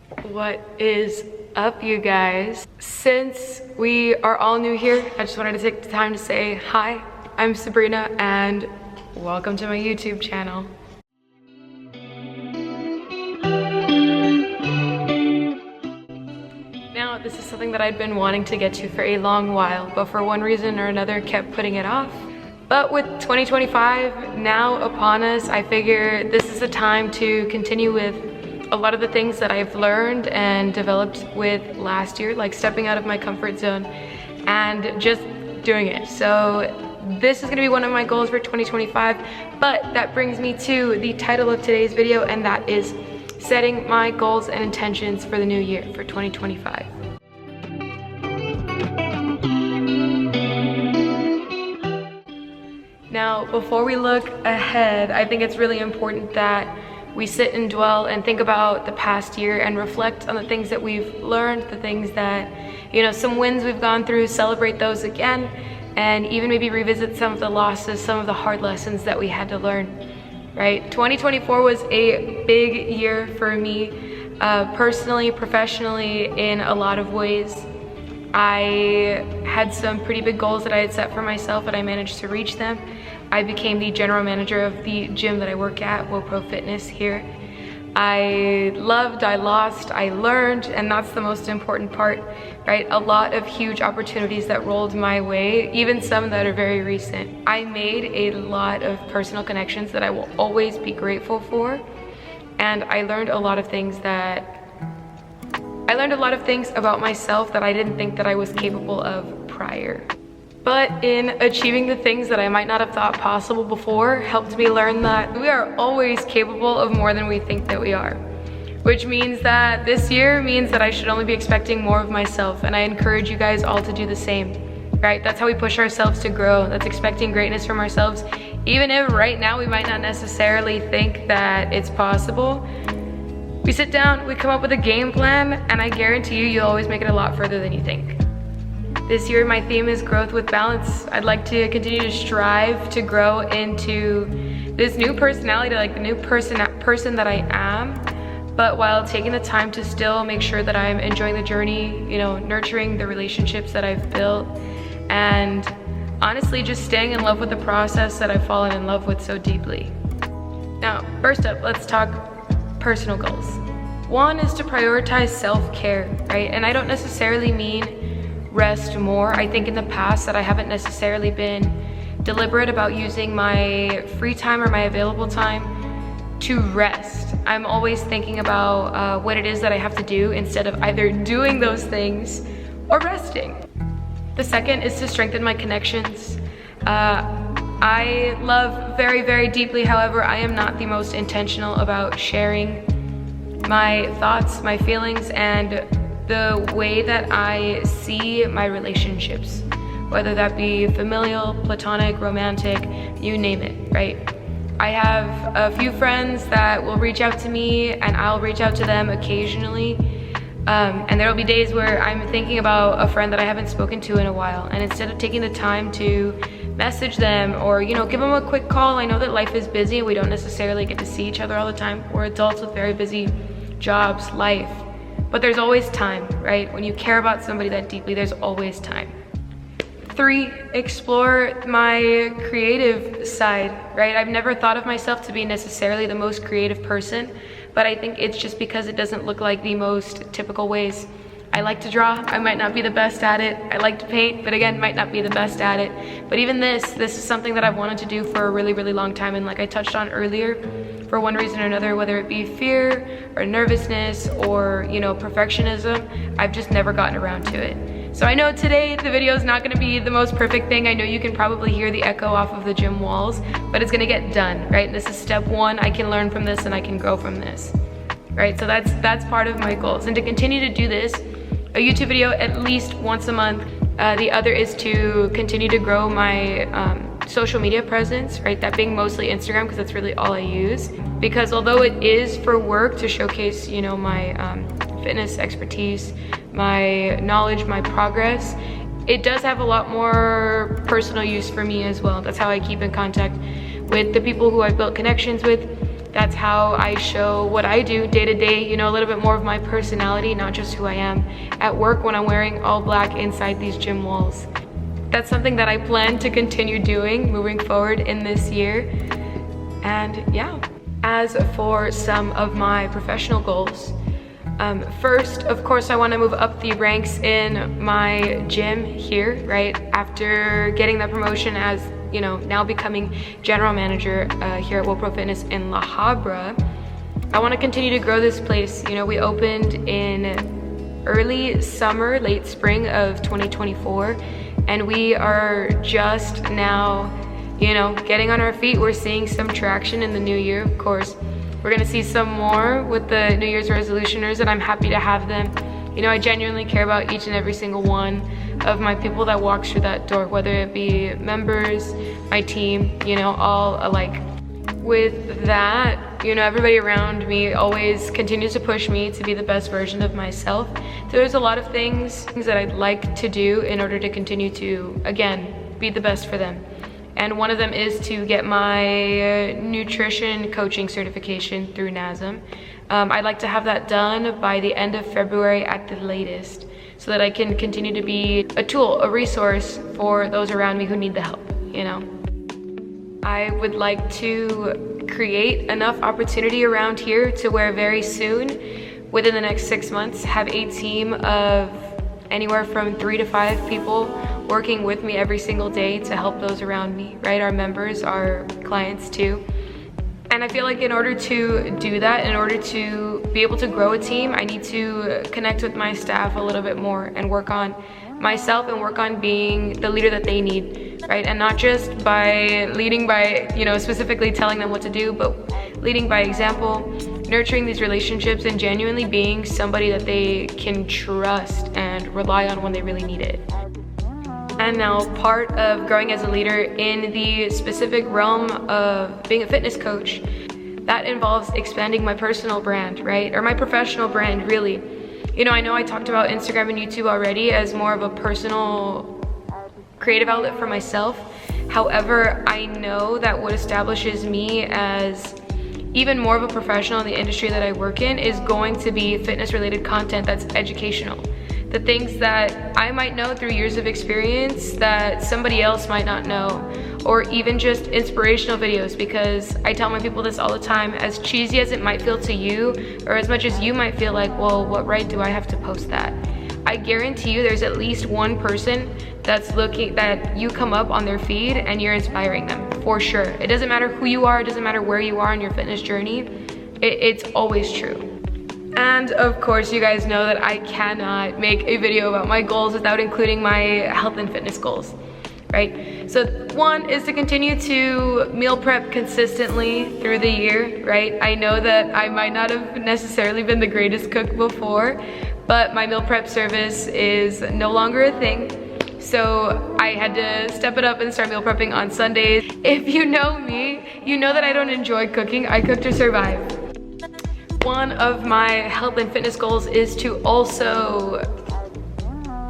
What is up, you guys? Since we are all new here, I just wanted to take the time to say hi. I'm Sabrina and welcome to my YouTube channel. Now, this is something that I'd been wanting to get to for a long while, but for one reason or another kept putting it off. But with 2025 now upon us, I figure this is a time to continue with a lot of the things that I've learned and developed with last year, like stepping out of my comfort zone and just doing it. So this is gonna be one of my goals for 2025, but that brings me to the title of today's video, and that is setting my goals and intentions for the new year, for 2025. Now, before we look ahead, I think it's really important that we sit and dwell and think about the past year and reflect on the things that we've learned, the things that, some wins we've gone through, celebrate those again, and even maybe revisit some of the losses, some of the hard lessons that we had to learn, right? 2024 was a big year for me, personally, professionally, in a lot of ways. I had some pretty big goals that I had set for myself, and I managed to reach them. I became the general manager of the gym that I work at, WoPro Fitness here. I loved, I lost, I learned, and that's the most important part, right? A lot of huge opportunities that rolled my way, even some that are very recent. I made a lot of personal connections that I will always be grateful for, and I learned a lot of things about myself that I didn't think that I was capable of prior. But in achieving the things that I might not have thought possible before, helped me learn that we are always capable of more than we think that we are. Which means that this year means that I should only be expecting more of myself, and I encourage you guys all to do the same, right? That's how we push ourselves to grow. That's expecting greatness from ourselves. Even if right now we might not necessarily think that it's possible, we sit down, we come up with a game plan, and I guarantee you'll always make it a lot further than you think. This year, my theme is growth with balance. I'd like to continue to strive to grow into this new personality, like the new person that I am, but while taking the time to still make sure that I'm enjoying the journey, nurturing the relationships that I've built, and honestly, just staying in love with the process that I've fallen in love with so deeply. Now, first up, let's talk personal goals. One is to prioritize self-care, right? And I don't necessarily mean rest more. I think in the past that I haven't necessarily been deliberate about using my free time or my available time to rest. I'm always thinking about what it is that I have to do instead of either doing those things or resting. The second is to strengthen my connections. I love very, very deeply, however, I am not the most intentional about sharing my thoughts, my feelings, and the way that I see my relationships, whether that be familial, platonic, romantic, you name it, right? I have a few friends that will reach out to me and I'll reach out to them occasionally. And there'll be days where I'm thinking about a friend that I haven't spoken to in a while, and instead of taking the time to message them or give them a quick call, I know that life is busy and we don't necessarily get to see each other all the time. We're adults with very busy jobs, life. But there's always time, right? When you care about somebody that deeply, there's always time. 3, explore my creative side, right? I've never thought of myself to be necessarily the most creative person, but I think it's just because it doesn't look like the most typical ways. I like to draw, I might not be the best at it. I like to paint, but again, might not be the best at it. But even this is something that I've wanted to do for a really, really long time, and like I touched on earlier, for one reason or another, whether it be fear or nervousness or perfectionism, I've just never gotten around to it. So I know today the video is not gonna be the most perfect thing. I know you can probably hear the echo off of the gym walls, but it's gonna get done, right? This is step 1. I can learn from this and I can grow from this, right? So that's part of my goals. And to continue to do this, a YouTube video at least once a month. The other is to continue to grow my social media presence, right? That being mostly Instagram, because that's really all I use. Because although it is for work to showcase, my fitness expertise, my knowledge, my progress, it does have a lot more personal use for me as well. That's how I keep in contact with the people who I've built connections with, That's how I show what I do day to day, you know, a little bit more of my personality, not just who I am at work when I'm wearing all black inside these gym walls. That's something that I plan to continue doing moving forward in this year. And yeah, as for some of my professional goals, first, of course, I want to move up the ranks in my gym here, right? After getting that promotion as, you know, now becoming general manager here at WoPro Fitness in La Habra, I want to continue to grow this place. You know, we opened in early summer, late spring of 2024, and we are just now, you know, getting on our feet. We're seeing some traction in the new year, of course. We're gonna see some more with the New Year's resolutioners, and I'm happy to have them. You know, I genuinely care about each and every single one of my people that walks through that door, whether it be members, my team, you know, all alike. With that, you know, everybody around me always continues to push me to be the best version of myself. So there's a lot of things that I'd like to do in order to continue to, again, be the best for them. And one of them is to get my nutrition coaching certification through NASM. I'd like to have that done by the end of February at the latest, so that I can continue to be a tool, a resource for those around me who need the help, you know. I would like to create enough opportunity around here to where very soon, within the next 6 months, have a team of anywhere from 3 to 5 people working with me every single day to help those around me, right? Our members, our clients too. And I feel like in order to do that, in order to be able to grow a team, I need to connect with my staff a little bit more and work on myself and work on being the leader that they need, right? And not just by leading by, you know, specifically telling them what to do, but leading by example, nurturing these relationships, and genuinely being somebody that they can trust and rely on when they really need it. And now, part of growing as a leader in the specific realm of being a fitness coach, that involves expanding my personal brand, right? Or my professional brand, really. You know I talked about Instagram and YouTube already as more of a personal creative outlet for myself. However, I know that what establishes me as even more of a professional in the industry that I work in is going to be fitness related content that's educational. The things that I might know through years of experience that somebody else might not know, or even just inspirational videos, because I tell my people this all the time, as cheesy as it might feel to you, or as much as you might feel like, well, what right do I have to post that? I guarantee you there's at least one person that's looking, that you come up on their feed and you're inspiring them, for sure. It doesn't matter who you are, it doesn't matter where you are in your fitness journey, it's always true. And of course, you guys know that I cannot make a video about my goals without including my health and fitness goals, right? So one is to continue to meal prep consistently through the year, right? I know that I might not have necessarily been the greatest cook before, but my meal prep service is no longer a thing. So I had to step it up and start meal prepping on Sundays. If you know me, you know that I don't enjoy cooking. I cook to survive. One of my health and fitness goals is to also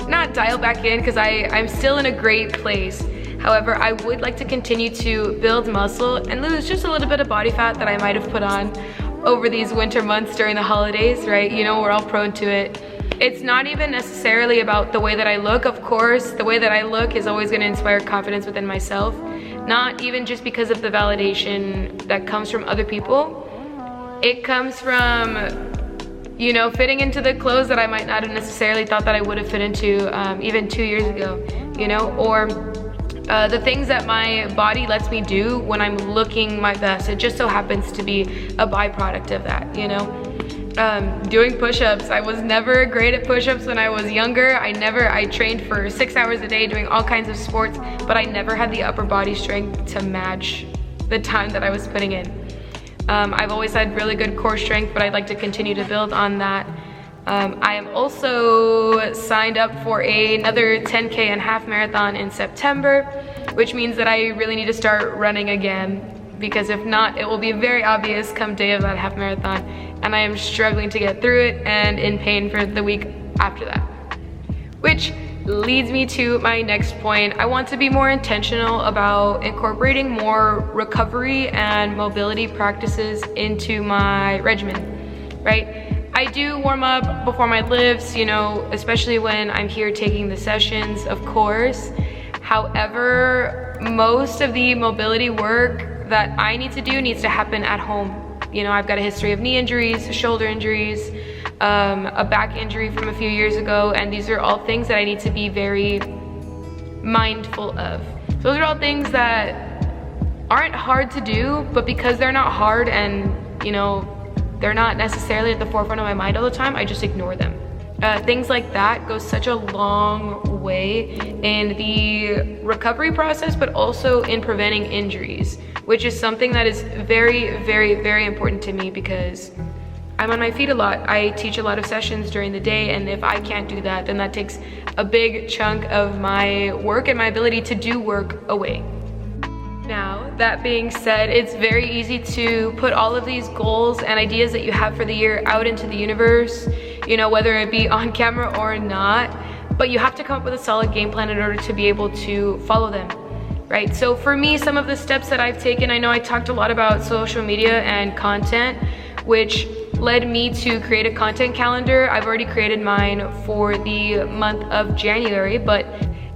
not dial back in, because I'm still in a great place. However, I would like to continue to build muscle and lose just a little bit of body fat that I might have put on over these winter months during the holidays, right? You know, we're all prone to it. It's not even necessarily about the way that I look. Of course, the way that I look is always going to inspire confidence within myself, not even just because of the validation that comes from other people. It comes from, you know, fitting into the clothes that I might not have necessarily thought that I would have fit into even 2 years ago, you know, or the things that my body lets me do when I'm looking my best. It just so happens to be a byproduct of that, you know. Doing push-ups. I was never great at push-ups when I was younger. I trained for 6 hours a day doing all kinds of sports, but I never had the upper body strength to match the time that I was putting in. I've always had really good core strength, but I'd like to continue to build on that. I am also signed up for another 10K and half marathon in September, which means that I really need to start running again, because if not, it will be very obvious come day of that half marathon, and I am struggling to get through it and in pain for the week after that. Which, leads me to my next point. I want to be more intentional about incorporating more recovery and mobility practices into my regimen, right? I do warm up before my lifts, you know, especially when I'm here taking the sessions, of course. However, most of the mobility work that I need to do needs to happen at home. You know, I've got a history of knee injuries, shoulder injuries, a back injury from a few years ago, and these are all things that I need to be very mindful of. So those are all things that aren't hard to do, but because they're not hard and, you know, they're not necessarily at the forefront of my mind all the time, I just ignore them. Things like that go such a long way in the recovery process, but also in preventing injuries, which is something that is very, very, very important to me because I'm on my feet a lot. I teach a lot of sessions during the day, and if I can't do that, then that takes a big chunk of my work and my ability to do work away. Now, that being said, it's very easy to put all of these goals and ideas that you have for the year out into the universe, you know, whether it be on camera or not, but you have to come up with a solid game plan in order to be able to follow them, right? So for me, some of the steps that I've taken, I know I talked a lot about social media and content, which led me to create a content calendar. I've already created mine for the month of January, but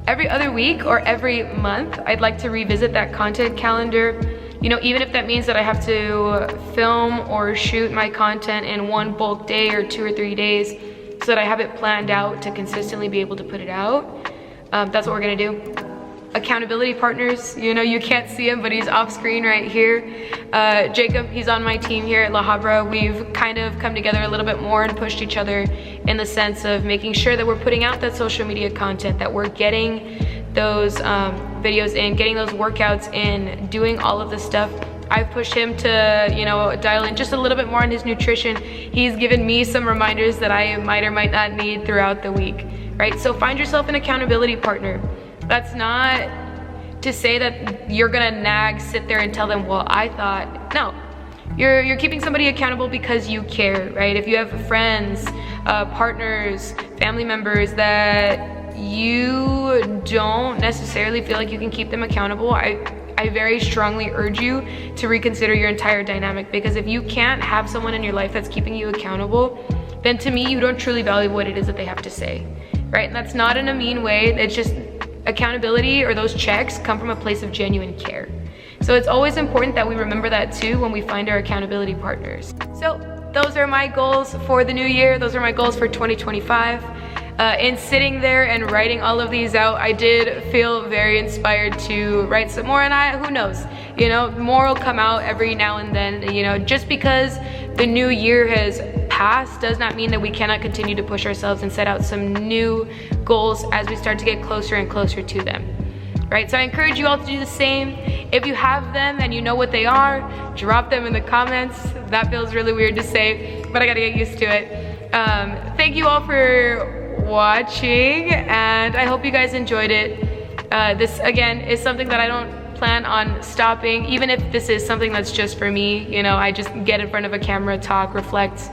every other week or every month, I'd like to revisit that content calendar. You know, even if that means that I have to film or shoot my content in one bulk day or 2 or 3 days so that I have it planned out to consistently be able to put it out. That's what we're gonna do. Accountability partners, you know, you can't see him, but he's off screen right here. Jacob, he's on my team here at La Habra. We've kind of come together a little bit more and pushed each other in the sense of making sure that we're putting out that social media content, that we're getting those videos in, getting those workouts in, doing all of the stuff. I've pushed him to, you know, dial in just a little bit more on his nutrition. He's given me some reminders that I might or might not need throughout the week, right? So find yourself an accountability partner. That's not to say that you're gonna sit there and tell them, well, I thought, no. You're keeping somebody accountable because you care, right? If you have friends, partners, family members that you don't necessarily feel like you can keep them accountable, I very strongly urge you to reconsider your entire dynamic, because if you can't have someone in your life that's keeping you accountable, then to me, you don't truly value what it is that they have to say, right? And that's not in a mean way. It's just accountability, or those checks, come from a place of genuine care. So it's always important that we remember that too when we find our accountability partners. So those are my goals for the new year. Those are my goals for 2025. In sitting there and writing all of these out, I did feel very inspired to write some more, and who knows, you know, more will come out every now and then. You know, just because the new year has passed does not mean that we cannot continue to push ourselves and set out some new goals as we start to get closer and closer to them, right? So I encourage you all to do the same. If you have them and you know what they are, drop them in the comments. That feels really weird to say, but I gotta get used to it. Thank you all for watching, and I hope you guys enjoyed it. This again is something that I don't plan on stopping, even if this is something that's just for me. You know, I just get in front of a camera, talk, reflect,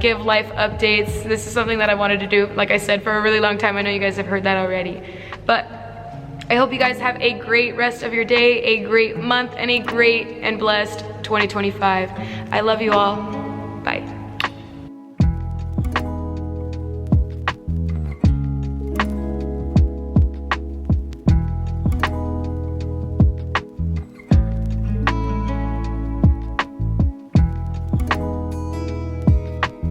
give life updates. This is something that I wanted to do, like I said, for a really long time. I know you guys have heard that already, but I hope you guys have a great rest of your day, a great month, and a great and blessed 2025. I love you all. Bye.